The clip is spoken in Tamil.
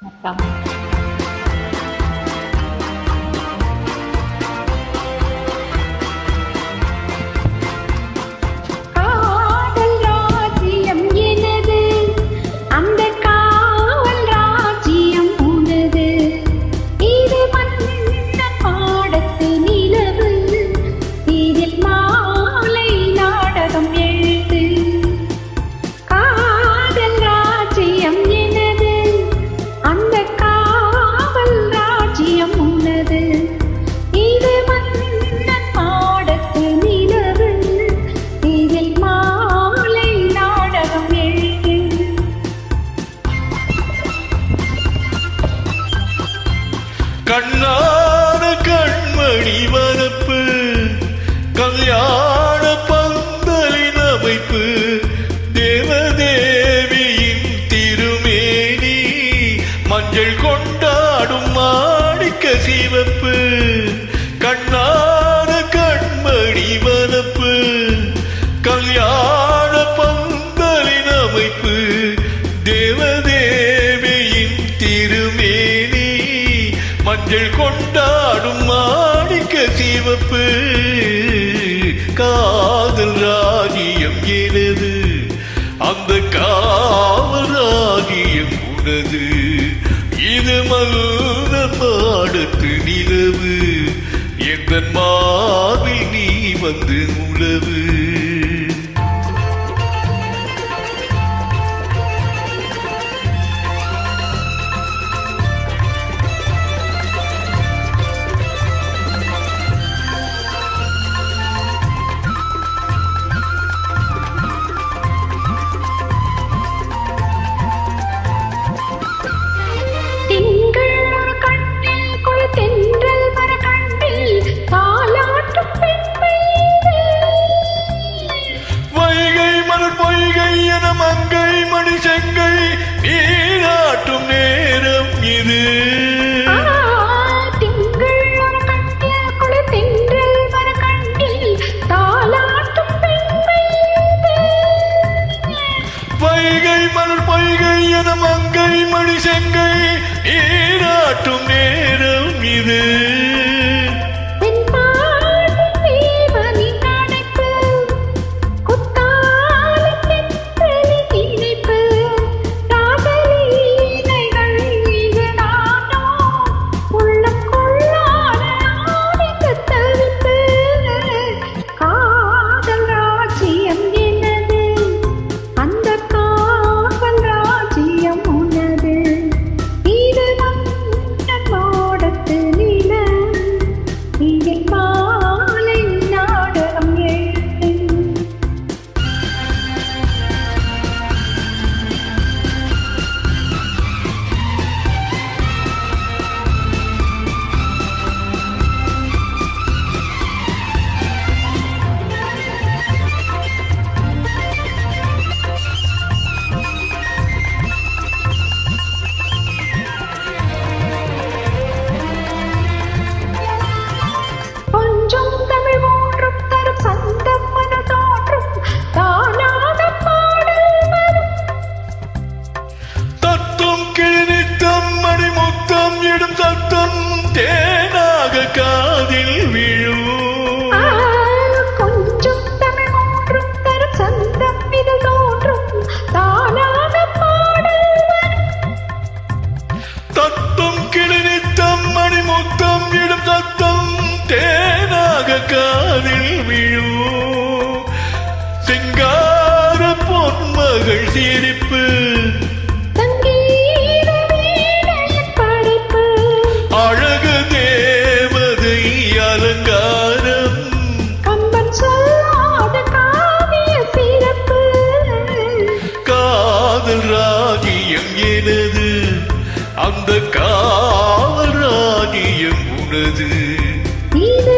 வணக்கம். காதல் ராஜ்யம் எனது, அந்த காவல் ராஜ்யம் உனது. இது மன்னன் பாடத்து நிலவு, இதில் மாலை நாடகம் எழுது. காதல் ராஜ்யம் எனது, அந்த காவல் ராஜ்யம் உனது. இது மன்னன் பாடத்து நிலவு, இதில் மாலை நாடகம் எழுது. கண்ணான கண்மணி வரப்பு, கல்யாண பந்தலின் அமைப்பு, தேவதேவியின் திருமேனி, மஞ்சள் கொண்டாடும் மாணிக்க சிவப்பு. கண்ணான கண்மணி வரப்பு, கல்யாண பந்தலின் அமைப்பு, தேவதேவியின் திருமேனி, மஞ்சள் கொண்டாடும் மாணிக்க சிவப்பு. காதல் ராஜ்யம் எனது, அந்த காவல் ராஜ்யம் உனது. இது மல்ல பாடத்து நிலவு, எந்த மாவில் நீ வந்து உலவு. திங்கள் ஒரு கண்ணில், குளிர்தென்றல் வர கண்ணில், தாலாட்டும் பெண்மையிலே. வைகை மலர் பொய்கை என மங்கை மணி செங்கை நீராட்டும் நேரம் இது. திங்கள் ஒரு கண்ணில், குளிர்தென்றல் வர கண்ணில், தாலாட்டும் பெண்மையிலே. வைகை மலர் பொய்கை என மங்கை மணி செங்கை நீராட்டும் நேரம் இது. வெண்பாடும் தேவனின் அணைப்பு, குத்தாலம் தென்றலின் இணைப்பு, ராசலீலைகள் இது நானோ, உள்ளம் கொள்ளாத ஆனந்தத் தவிப்பு. காதல் ராஜ்யம் எனது, அந்த காவல் ராஜ்யம் உனது. இது மன்னன் பாடத்து நிலம், இதில் மாலை நாடகம் எழுது. கொஞ்சம் தமிழ் மூன்றும் தரும் சந்தம் மன தோன்றும், தானாக பாடல் வரும். தத்தும் கிழித்தம் மணி முத்தம் இடும் சத்தம் தேனாக காதில் விழும். கொஞ்சம் தமிழ் மூன்றும் தரும் சந்தம் இது தோன்றும், தானாக பாடல் வரும். தத்தும் கிழித்தம் மணி முத்தம் இடும் சத்தம் தேனாக காதில் விழும். சிங்கார பொன்மகள் சிரிப்பு, சங்கீத வீணையின் படைப்பு, அழகு தேவதை அலங்காரம், கம்பன் சொல்லாத காவிய சிறப்பு. காதல் ராஜ்யம் எனது, அந்த காவல் ராஜ்யம் உனது. இது